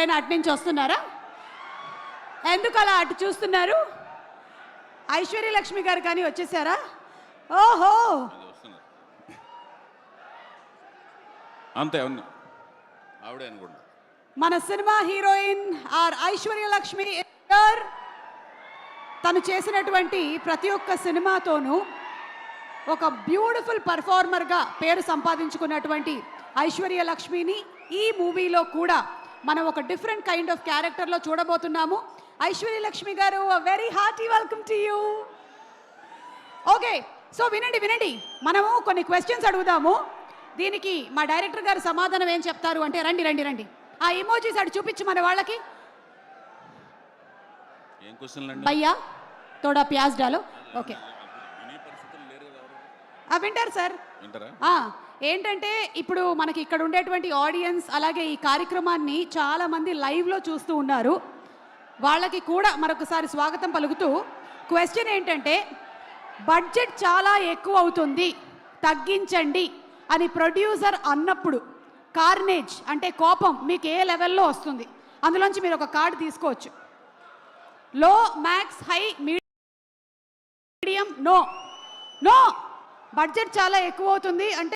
ఎవరైనా అటు నుంచి వస్తున్నారా? ఎందుకు అలా అటు చూస్తున్నారు? ఐశ్వర్య లక్ష్మి గారు కానీ వచ్చేసారా? ఓహో, అంతే ఆవిడే అనుకోండి. మన cinema heroine or Aishwarya Lakshmi తను చేసినటువంటి ప్రతి ఒక్క సినిమాతోనూ ఒక బ్యూటిఫుల్ పర్ఫార్మర్గా పేరు సంపాదించుకున్నటువంటి ఐశ్వర్య లక్ష్మిని ఈ మూవీలో కూడా మనం ఒక డిఫరెంట్ కైండ్ ఆఫ్ క్యారెక్టర్లో చూడబోతున్నాము. ఐశ్వర్య లక్ష్మి గారు, very hearty welcome to you. Okay, so వినండి, మనము కొన్ని క్వశ్చన్స్ అడుగుదాము. దీనికి మా డైరెక్టర్ గారు సమాధానం ఏం చెప్తారు అంటే, రండి ఆ ఇమోజీస్ అటు చూపించు మన వాళ్ళకి. భయ్యా తోడా ప్యాజ్ డాలో. ఓకే, వింటారు సార్. ఏంటంటే ఇప్పుడు మనకి ఇక్కడ ఉండేటువంటి ఆడియన్స్ అలాగే ఈ కార్యక్రమాన్ని చాలా మంది లైవ్లో చూస్తూ ఉన్నారు. వాళ్ళకి కూడా మరొకసారి స్వాగతం పలుకుతూ, క్వశ్చన్ ఏంటంటే, బడ్జెట్ చాలా ఎక్కువ అవుతుంది, తగ్గించండి అని ప్రొడ్యూసర్ అన్నప్పుడు కార్నేజ్ అంటే కోపం మీకు ఏ లెవెల్లో వస్తుంది? అందులోంచి మీరు ఒక కార్డు తీసుకోవచ్చు. Low, max, high, medium, no. Budget చాలా ఎక్కువ అవుతుంది అంటే